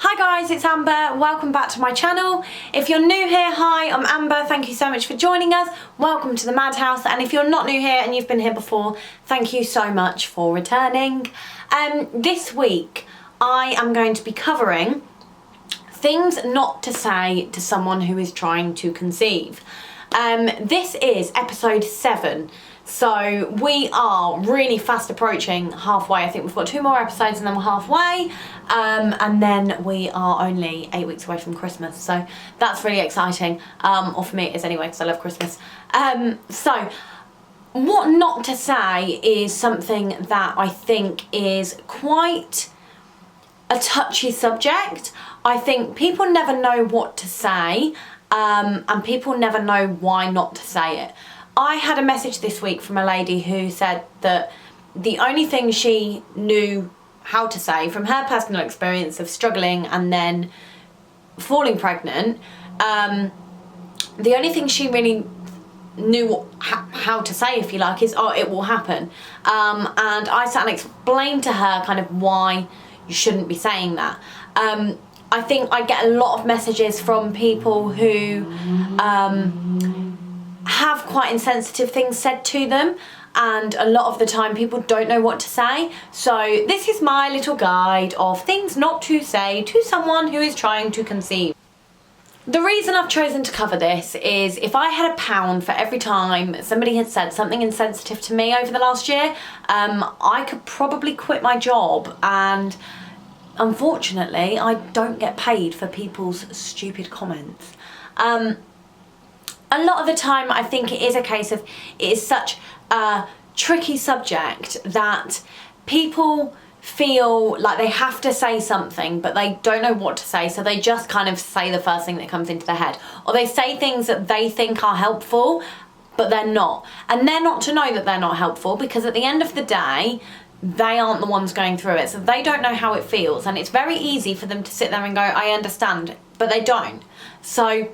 Hi guys, it's Amber. Welcome back to my channel. If you're new here, hi, I'm Amber. Thank you so much for joining us. Welcome to the Madhouse. And if you're not new here and you've been here before, thank you so much for returning. This week, I am going to be covering things not to say to someone who is trying to conceive. This is episode 7. So we are really fast approaching halfway. I think we've got 2 more episodes and then we're halfway. And then we are only 8 weeks away from Christmas. So that's really exciting. Or for me it is anyway, because I love Christmas. So what not to say is something that I think is quite a touchy subject. I think people never know what to say, and people never know why not to say it. I had a message this week from a lady who said that the only thing she knew how to say from her personal experience of struggling and then falling pregnant, the only thing she really knew how to say, if you like, is, oh, it will happen. And I sat and explained to her kind of why you shouldn't be saying that. I think I get a lot of messages from people who have quite insensitive things said to them, and a lot of the time people don't know what to say. So this is my little guide of things not to say to someone who is trying to conceive. The reason I've chosen to cover this is if I had £1 for every time somebody had said something insensitive to me over the last year, I could probably quit my job, and unfortunately I don't get paid for people's stupid comments. A lot of the time I think it is a case of it is such a tricky subject that people feel like they have to say something but they don't know what to say, so they just kind of say the first thing that comes into their head, or they say things that they think are helpful but they're not, and they're not to know that they're not helpful, because at the end of the day they aren't the ones going through it, so they don't know how it feels, and it's very easy for them to sit there and go, I understand, but they don't. So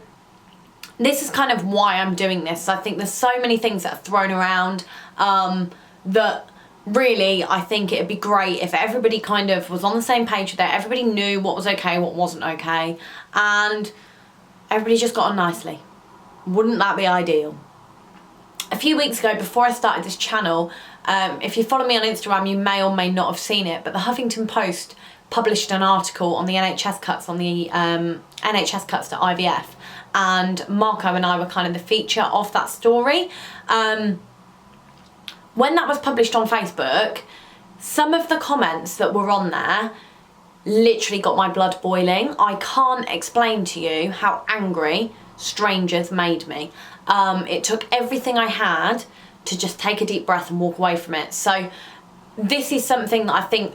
this is kind of why I'm doing this. I think there's so many things that are thrown around that really I think it'd be great if everybody kind of was on the same page with it, everybody knew what was okay, what wasn't okay, and everybody just got on nicely. Wouldn't that be ideal? A few weeks ago, before I started this channel, if you follow me on Instagram you may or may not have seen it, but the Huffington Post published an article on the NHS cuts, on the NHS cuts to IVF, and Marco and I were kind of the feature of that story. When that was published on Facebook, some of the comments that were on there literally got my blood boiling. I can't explain to you how angry strangers made me. It took everything I had to just take a deep breath and walk away from it. So this is something that I think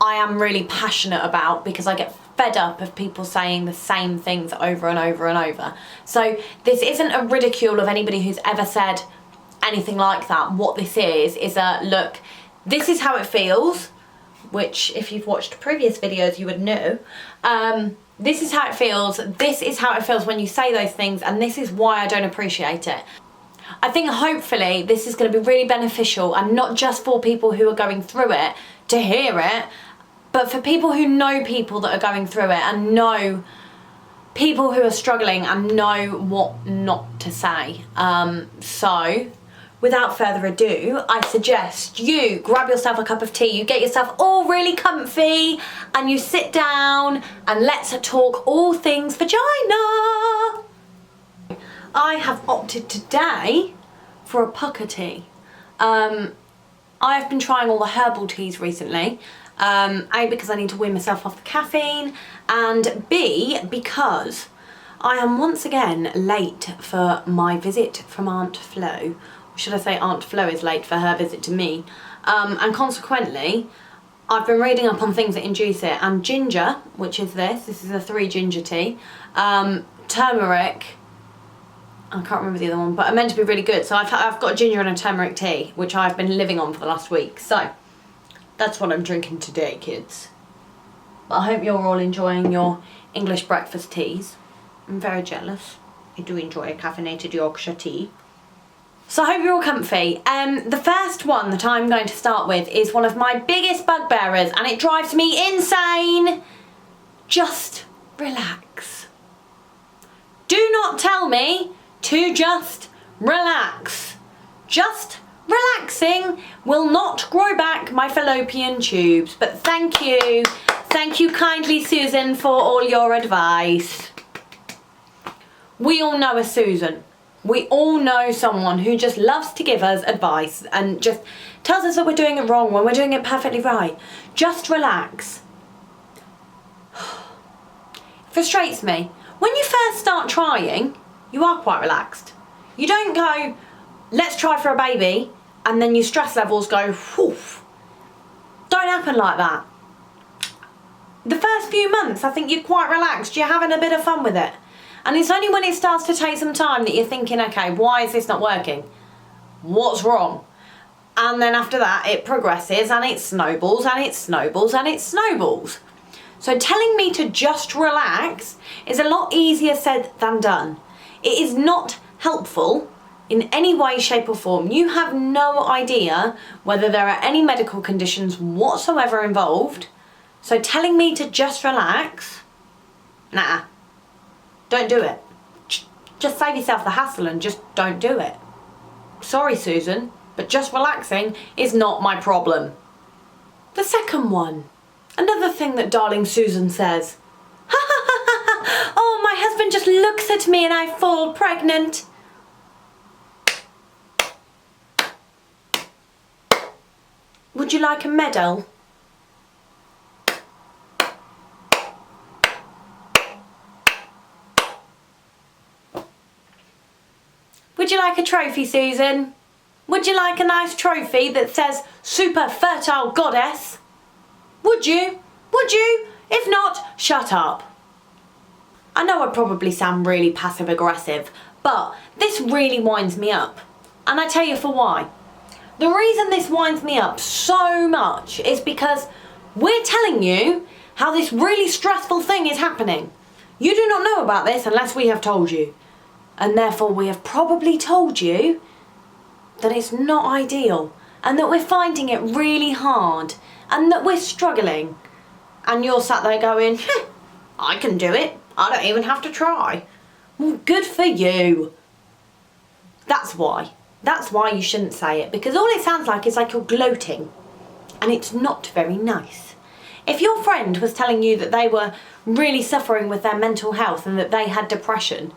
I am really passionate about, because I get fed up of people saying the same things over and over and over. So this isn't a ridicule of anybody who's ever said anything like that. What this is a look, this is how it feels, which if you've watched previous videos you would know. This is how it feels, this is how it feels when you say those things, and this is why I don't appreciate it. I think hopefully this is going to be really beneficial, and not just for people who are going through it to hear it, but for people who know people that are going through it, and know people who are struggling and know what not to say. So without further ado, I suggest you grab yourself a cup of tea, you get yourself all really comfy, and you sit down and let's talk all things vagina. I have opted today for a pucker tea. I have been trying all the herbal teas recently. A, because I need to wean myself off the caffeine, and B, because I am once again late for my visit from Aunt Flo. Or should I say Aunt Flo is late for her visit to me. And consequently, I've been reading up on things that induce it, and ginger, which is this is a 3 ginger tea, turmeric, I can't remember the other one, but are meant to be really good. So I've got a ginger and a turmeric tea, which I've been living on for the last week. So that's what I'm drinking today, kids. But I hope you're all enjoying your English breakfast teas. I'm very jealous. I do enjoy a caffeinated Yorkshire tea. So I hope you're all comfy. The first one that I'm going to start with is one of my biggest bugbearers, and it drives me insane. just relax. Do not tell me to just relax. Just relaxing will not grow back my fallopian tubes. But thank you kindly, Susan, for all your advice. We all know a Susan. We all know someone who just loves to give us advice and just tells us that we're doing it wrong when we're doing it perfectly right. Just relax. Frustrates me. When you first start trying, you are quite relaxed. You don't go, let's try for a baby, and then your stress levels go, whew. Don't happen like that. The first few months, I think you're quite relaxed. You're having a bit of fun with it. And it's only when it starts to take some time that you're thinking, okay, why is this not working? What's wrong? And then after that, it progresses and it snowballs and it snowballs and it snowballs. So telling me to just relax is a lot easier said than done. It is not helpful in any way, shape or form. You have no idea whether there are any medical conditions whatsoever involved. So telling me to just relax, nah. Don't do it. Just save yourself the hassle and just don't do it. Sorry, Susan, but just relaxing is not my problem. The second one. Another thing that darling Susan says. Oh, my husband just looks at me and I fall pregnant. Would you like a medal? Would you like a trophy, Susan? Would you like a nice trophy that says super fertile goddess? Would you? Would you? If not, shut up. I know I probably sound really passive aggressive, but this really winds me up. And I tell you for why. The reason this winds me up so much is because we're telling you how this really stressful thing is happening. You do not know about this unless we have told you. And therefore we have probably told you that it's not ideal and that we're finding it really hard and that we're struggling. And you're sat there going, I can do it. I don't even have to try. Well, good for you. That's why. That's why you shouldn't say it, because all it sounds like is like you're gloating and it's not very nice. If your friend was telling you that they were really suffering with their mental health and that they had depression,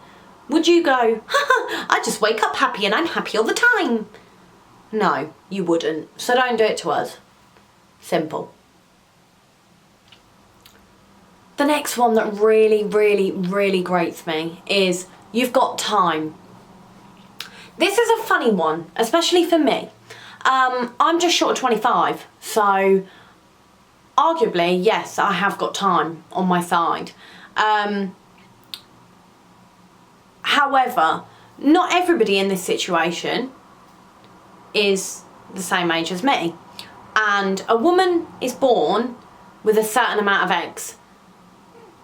would you go, I just wake up happy and I'm happy all the time? No, you wouldn't. So don't do it to us. Simple. The next one that really, really, really grates me is you've got time. This is a funny one, especially for me. I'm just short of 25, so arguably, yes, I have got time on my side. However, not everybody in this situation is the same age as me. And a woman is born with a certain amount of eggs.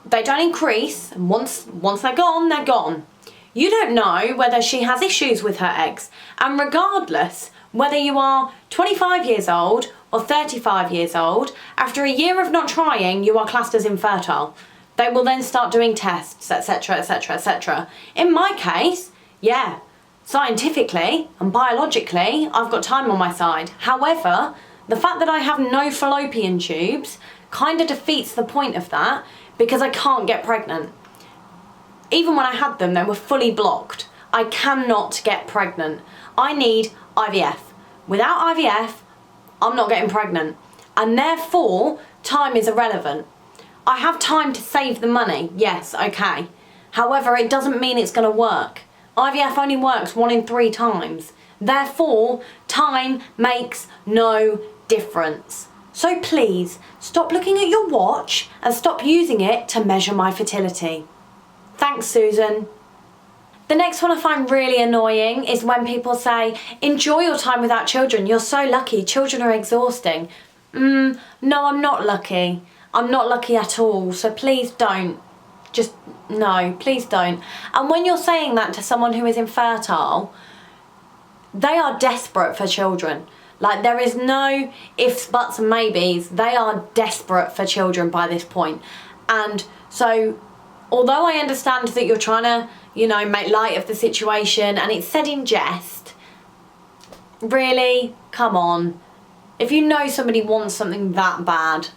They don't increase, and once they're gone, they're gone. You don't know whether she has issues with her eggs. And regardless, whether you are 25 years old or 35 years old, after a year of not trying, you are classed as infertile. They will then start doing tests, etc, etc, etc. In my case, yeah, scientifically and biologically, I've got time on my side. However, the fact that I have no fallopian tubes kind of defeats the point of that, because I can't get pregnant. Even when I had them, they were fully blocked. I cannot get pregnant. I need IVF. Without IVF, I'm not getting pregnant. And therefore, time is irrelevant. I have time to save the money, yes, okay. However, it doesn't mean it's going to work. IVF only works 1 in 3 times. Therefore, time makes no difference. So please, stop looking at your watch and stop using it to measure my fertility. Thanks, Susan. The next one I find really annoying is when people say, enjoy your time without children, you're so lucky, children are exhausting. No, I'm not lucky. I'm not lucky at all, so please don't. Just, no, please don't. And when you're saying that to someone who is infertile, they are desperate for children. Like, there is no ifs, buts and maybes. They are desperate for children by this point. And so, although I understand that you're trying to, you know, make light of the situation and it's said in jest, really, come on. If you know somebody wants something that bad,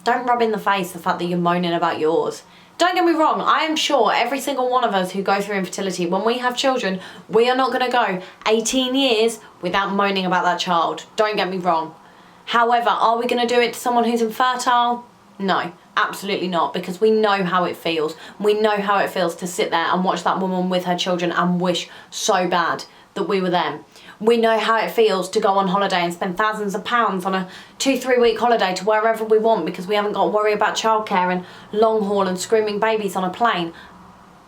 don't rub in the face the fact that you're moaning about yours. Don't get me wrong, I am sure every single one of us who go through infertility, when we have children, we are not going to go 18 years without moaning about that child. Don't get me wrong. However, are we going to do it to someone who's infertile? No, absolutely not, because we know how it feels. We know how it feels to sit there and watch that woman with her children and wish so bad that we were them. We know how it feels to go on holiday and spend thousands of pounds on a 2-3 week holiday to wherever we want because we haven't got to worry about childcare and long haul and screaming babies on a plane.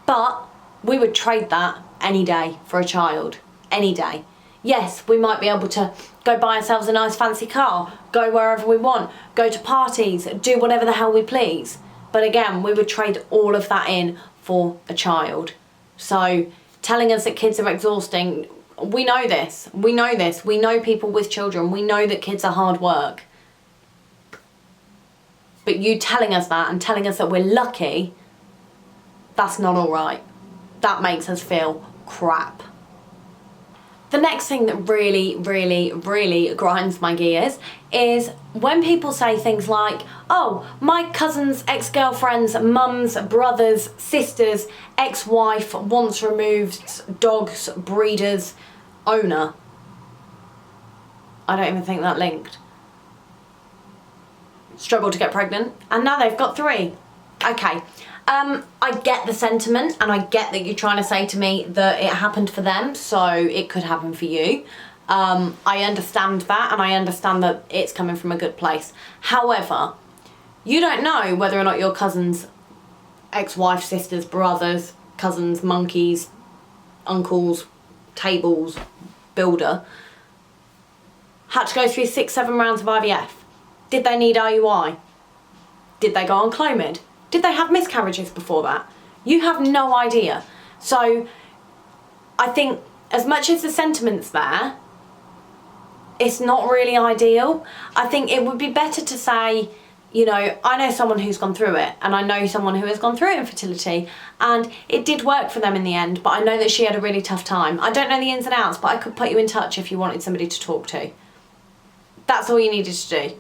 But we would trade that any day for a child, any day. Yes, we might be able to go buy ourselves a nice fancy car, go wherever we want, go to parties, do whatever the hell we please. But again, we would trade all of that in for a child. So telling us that kids are exhausting, we know this. We know this. We know people with children. We know that kids are hard work. But you telling us that and telling us that we're lucky, that's not all right. That makes us feel crap. The next thing that really, really, really grinds my gears is when people say things like, oh, my cousin's ex-girlfriend's mum's brother's sister's ex-wife once removed dog's breeder's owner. I don't even think that linked. Struggled to get pregnant and now they've got 3. Okay. I get the sentiment and I get that you're trying to say to me that it happened for them, so it could happen for you. I understand that and I understand that it's coming from a good place. However, you don't know whether or not your cousin's ex-wife, sisters, brothers, cousins, monkeys, uncles, tables, builder had to go through 6-7 rounds of IVF. Did they need IUI? Did they go on Clomid? Did they have miscarriages before that? You have no idea. So I think as much as the sentiment's there, it's not really ideal. I think it would be better to say, you know, I know someone who's gone through it and I know someone who has gone through infertility and it did work for them in the end, but I know that she had a really tough time. I don't know the ins and outs, but I could put you in touch if you wanted somebody to talk to. That's all you needed to do.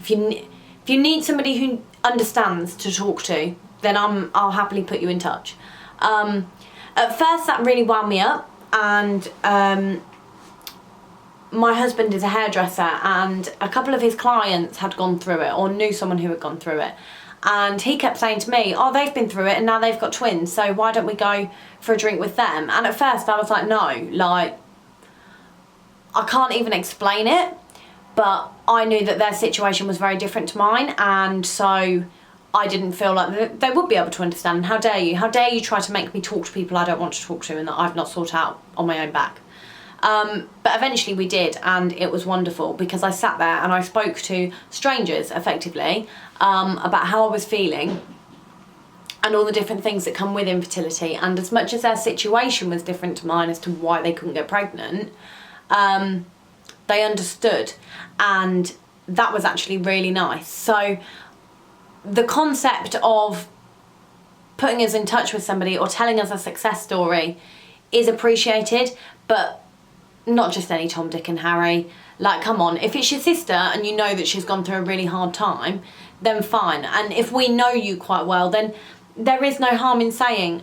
If you need somebody who understands to talk to, then I'll happily put you in touch. At first that really wound me up, and my husband is a hairdresser and a couple of his clients had gone through it or knew someone who had gone through it, and he kept saying to me, oh, they've been through it and now they've got twins, so why don't we go for a drink with them? And at first I was like, no, like, I can't even explain it. But I knew that their situation was very different to mine, and so I didn't feel like they would be able to understand. And how dare you? How dare you try to make me talk to people I don't want to talk to and that I've not sought out on my own back? But eventually we did, and it was wonderful because I sat there and I spoke to strangers, effectively, about how I was feeling and all the different things that come with infertility. And as much as their situation was different to mine as to why they couldn't get pregnant, they understood, and that was actually really nice. So the concept of putting us in touch with somebody or telling us a success story is appreciated, but not just any Tom, Dick and Harry. Like, come on, if it's your sister and you know that she's gone through a really hard time, then fine. And if we know you quite well, then there is no harm in saying,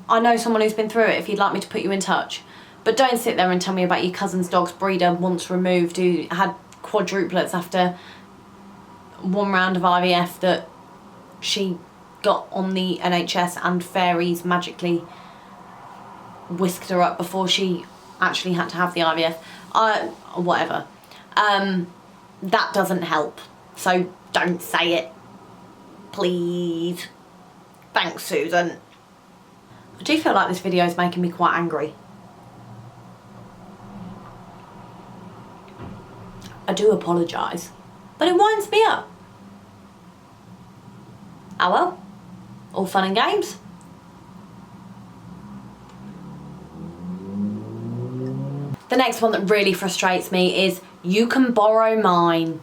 I know someone who's been through it, if you'd like me to put you in touch. But don't sit there and tell me about your cousin's dog's breeder once removed who had quadruplets after 1 round of IVF that she got on the NHS and fairies magically whisked her up before she actually had to have the IVF. Whatever. That doesn't help. So don't say it. Please. Thanks, Susan. I do feel like this video is making me quite angry. I do apologise, but it winds me up. Oh well, all fun and games. The next one that really frustrates me is, you can borrow mine.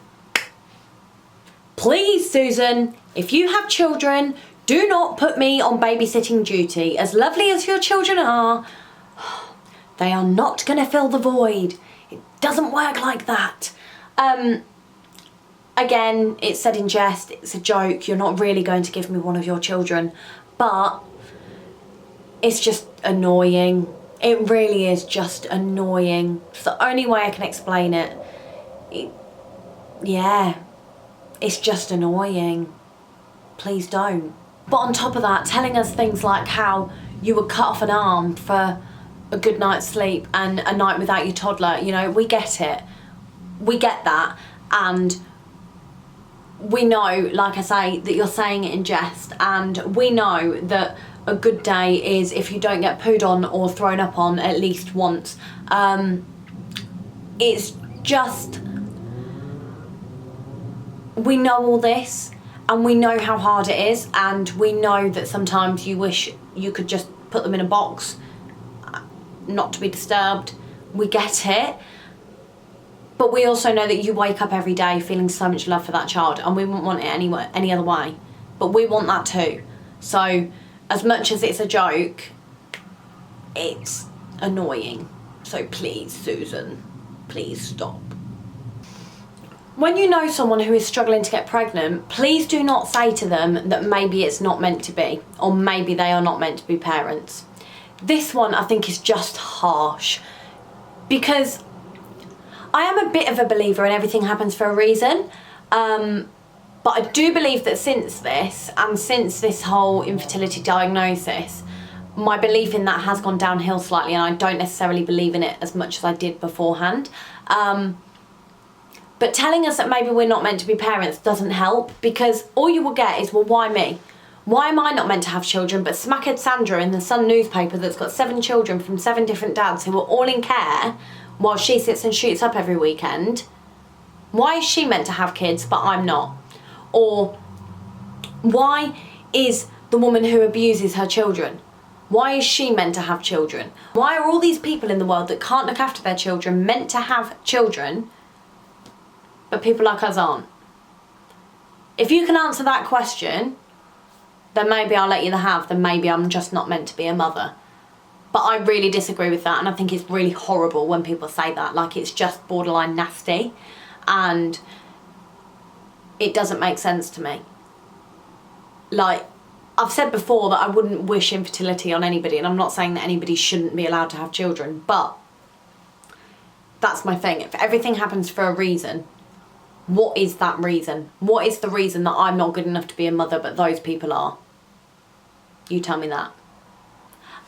Please, Susan, if you have children, do not put me on babysitting duty. As lovely as your children are, they are not going to fill the void. It doesn't work like that. Again, it's said in jest, it's a joke. You're not really going to give me one of your children, but it's just annoying. It really is just annoying. It's the only way I can explain it. Yeah, it's just annoying. Please don't. But on top of that, telling us things like how you would cut off an arm for a good night's sleep and a night without your toddler, you know, we get it. We get that. And we know, like I say, that you're saying it in jest, and we know that a good day is if you don't get pooed on or thrown up on at least once. It's just, we know all this, and we know how hard it is, and we know that sometimes you wish you could just put them in a box, not to be disturbed. We get it. But we also know that you wake up every day feeling so much love for that child, and we wouldn't want it any other way. But we want that too. So as much as it's a joke, it's annoying. So please, Susan, please stop. When you know someone who is struggling to get pregnant, please do not say to them that maybe it's not meant to be, or maybe they are not meant to be parents. This one I think is just harsh, because I am a bit of a believer in everything happens for a reason, but I do believe that since this, and since this whole infertility diagnosis, my belief in that has gone downhill slightly, and I don't necessarily believe in it as much as I did beforehand. But telling us that maybe we're not meant to be parents doesn't help, because all you will get is, well, why me? Why am I not meant to have children? But smackhead Sandra in the Sun newspaper that's got 7 children from 7 different dads who are all in care, while she sits and shoots up every weekend, why is she meant to have kids but I'm not? Or why is the woman who abuses her children, why is she meant to have children? Why are all these people in the world that can't look after their children meant to have children, but people like us aren't? If you can answer that question, then maybe I'll let you have, then maybe I'm just not meant to be a mother. But I really disagree with that, and I think it's really horrible when people say that. Like, it's just borderline nasty, and it doesn't make sense to me. Like, I've said before that I wouldn't wish infertility on anybody, and I'm not saying that anybody shouldn't be allowed to have children, but that's my thing. If everything happens for a reason, what is that reason? What is the reason that I'm not good enough to be a mother, but those people are? You tell me that.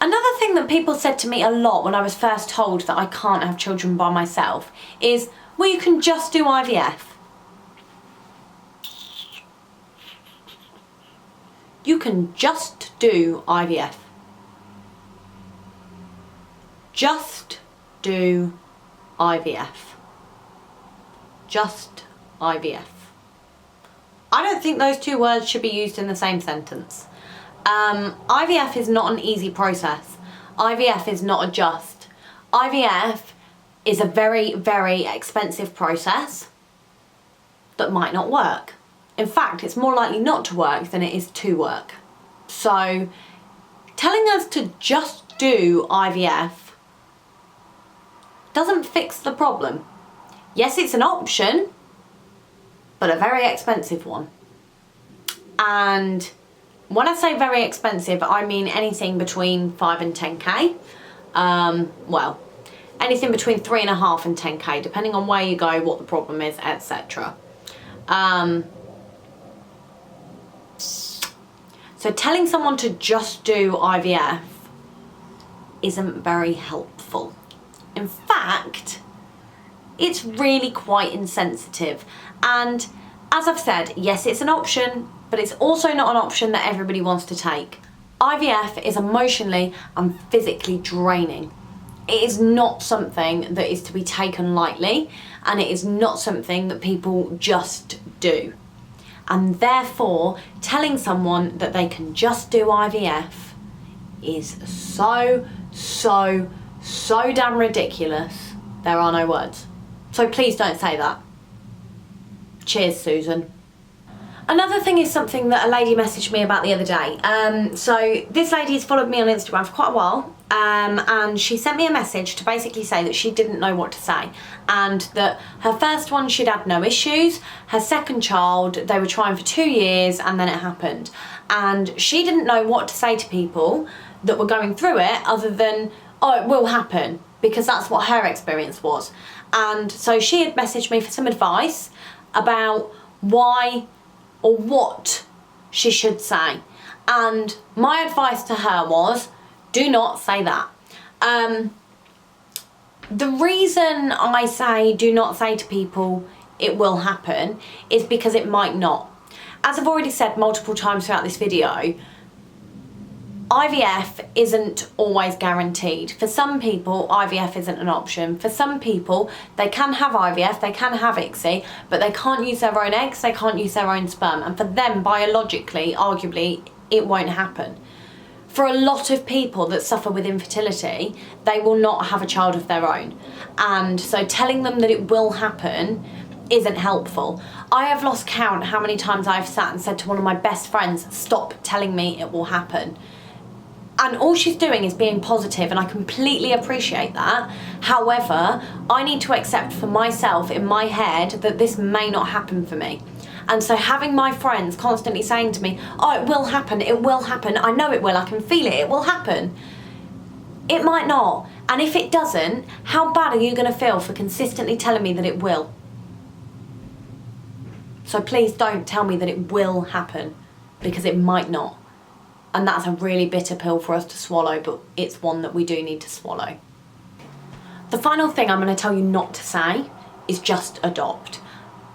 Another thing that people said to me a lot when I was first told that I can't have children by myself is, well, you can just do IVF. You can just do IVF. Just do IVF. Just IVF. I don't think those two words should be used in the same sentence. IVF is not an easy process. IVF is not a just. IVF is a very, very expensive process that might not work. In fact, it's more likely not to work than it is to work. So, telling us to just do IVF doesn't fix the problem. Yes, it's an option, but a very expensive one. And when I say very expensive, I mean anything between 5 and 10k. Well, anything between 3.5 and 10k, depending on where you go, what the problem is, etc. So telling someone to just do IVF isn't very helpful. In fact, it's really quite insensitive. And as I've said, yes, it's an option, but it's also not an option that everybody wants to take. IVF is emotionally and physically draining. It is not something that is to be taken lightly, and it is not something that people just do. And therefore, telling someone that they can just do IVF is so damn ridiculous. There are no words. So please don't say that. Cheers, Susan. Another thing is something that a lady messaged me about the other day. So this lady's followed me on Instagram for quite a while, and she sent me a message to basically say that she didn't know what to say, and that her first one she'd had no issues, her second child they were trying for 2 years and then it happened, and she didn't know what to say to people that were going through it other than, oh, it will happen, because that's what her experience was. And so she had messaged me for some advice about why or what she should say. And my advice to her was, do not say that. The reason I say do not say to people it will happen is because it might not. As I've already said multiple times throughout this video, IVF isn't always guaranteed. For some people, IVF isn't an option. For some people, they can have IVF, they can have ICSI, but they can't use their own eggs, they can't use their own sperm. And for them, biologically, arguably, it won't happen. For a lot of people that suffer with infertility, they will not have a child of their own. And so telling them that it will happen isn't helpful. I have lost count how many times I've sat and said to one of my best friends, stop telling me it will happen. And all she's doing is being positive, and I completely appreciate that. However, I need to accept for myself in my head that this may not happen for me. And so having my friends constantly saying to me, oh, it will happen, I know it will, I can feel it will happen. It might not. And if it doesn't, how bad are you going to feel for consistently telling me that it will? So please don't tell me that it will happen, because it might not. And that's a really bitter pill for us to swallow, but it's one that we do need to swallow. The final thing I'm going to tell you not to say is just adopt.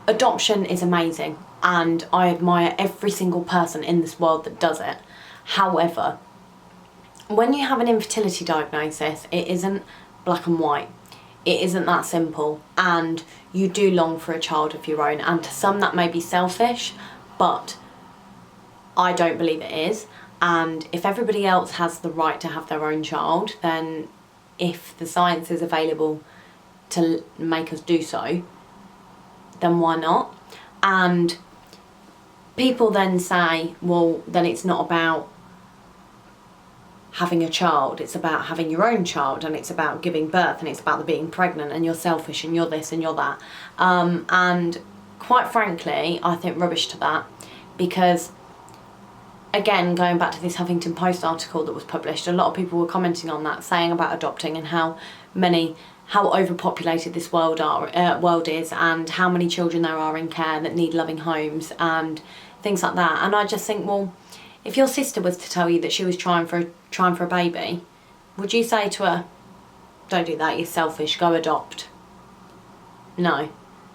Adoption is amazing, and I admire every single person in this world that does it. However, when you have an infertility diagnosis, it isn't black and white. It isn't that simple, and you do long for a child of your own, and to some that may be selfish, but I don't believe it is. And if everybody else has the right to have their own child, then if the science is available to make us do so, then why not? And people then say, well, then it's not about having a child, it's about having your own child, and it's about giving birth, and it's about being pregnant, and you're selfish, and you're this and you're that. And quite frankly, I think rubbish to that, because again, going back to this Huffington Post article that was published, a lot of people were commenting on that, saying about adopting and how overpopulated this world is, and how many children there are in care that need loving homes and things like that. And I just think, well, if your sister was to tell you that she was trying for a baby, would you say to her, don't do that, you're selfish, go adopt? No.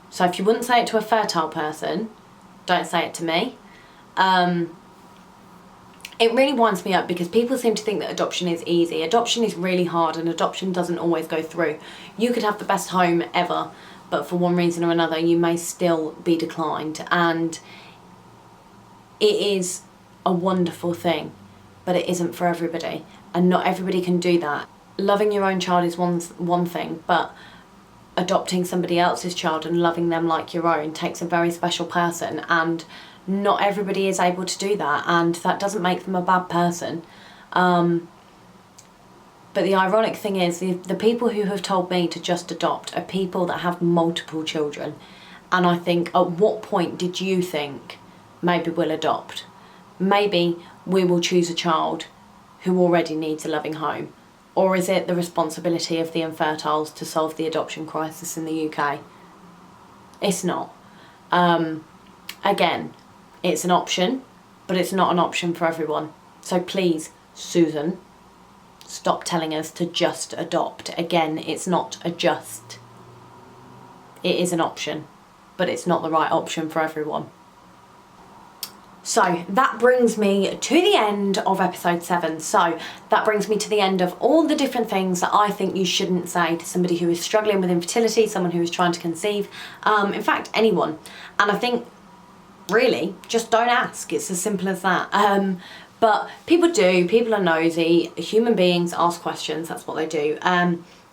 So if you wouldn't say it to a fertile person, don't say it to me. It really winds me up, because people seem to think that adoption is easy. Adoption is really hard, and adoption doesn't always go through. You could have the best home ever, but for one reason or another you may still be declined, and it is a wonderful thing, but it isn't for everybody, and not everybody can do that. Loving your own child is one thing, but adopting somebody else's child and loving them like your own takes a very special person, and not everybody is able to do that, and that doesn't make them a bad person. But the ironic thing is, the people who have told me to just adopt are people that have multiple children, and I think, at what point did you think, maybe we'll adopt? Maybe we will choose a child who already needs a loving home? Or is it the responsibility of the infertiles to solve the adoption crisis in the UK? It's not. Again, it's an option, but it's not an option for everyone. So please, Susan, stop telling us to just adopt. Again, it's not a just. It is an option, but it's not the right option for everyone. So that brings me to the end of episode 7. So that brings me to the end of all the different things that I think you shouldn't say to somebody who is struggling with infertility, someone who is trying to conceive, in fact, anyone. And I think, really, just don't ask. It's as simple as that. But people do. People are nosy. Human beings ask questions. That's what they do.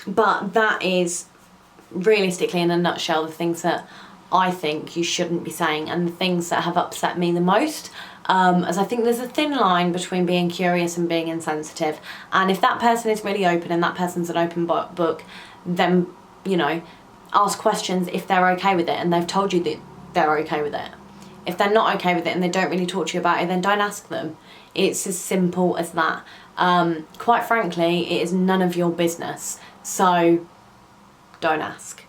But that is, realistically, in a nutshell, the things that I think you shouldn't be saying, and the things that have upset me the most. As I think there's a thin line between being curious and being insensitive, and if that person is really open and that person's an open book, then, you know, ask questions if they're okay with it and they've told you that they're okay with it. If they're not okay with it and they don't really talk to you about it, then don't ask them. It's as simple as that. Quite frankly, it is none of your business, so don't ask.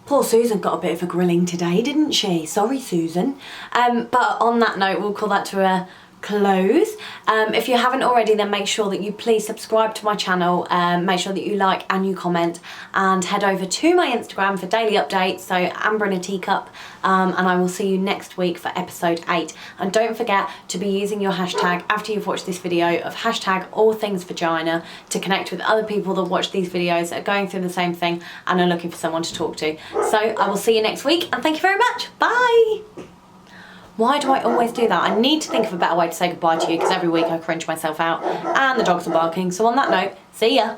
Poor Susan got a bit of a grilling today, didn't she? Sorry, Susan. But on that note, we'll call that to a close. If you haven't already, then make sure that you please subscribe to my channel, make sure that you like and you comment, and head over to my Instagram for daily updates, so Amber in a Teacup, and I will see you next week for episode 8. And don't forget to be using your hashtag after you've watched this video of hashtag all things vagina to connect with other people that watch these videos, that are going through the same thing and are looking for someone to talk to. So I will see you next week, and thank you very much. Bye. Why do I always do that? I need to think of a better way to say goodbye to you, because every week I cringe myself out and the dogs are barking. So on that note, see ya.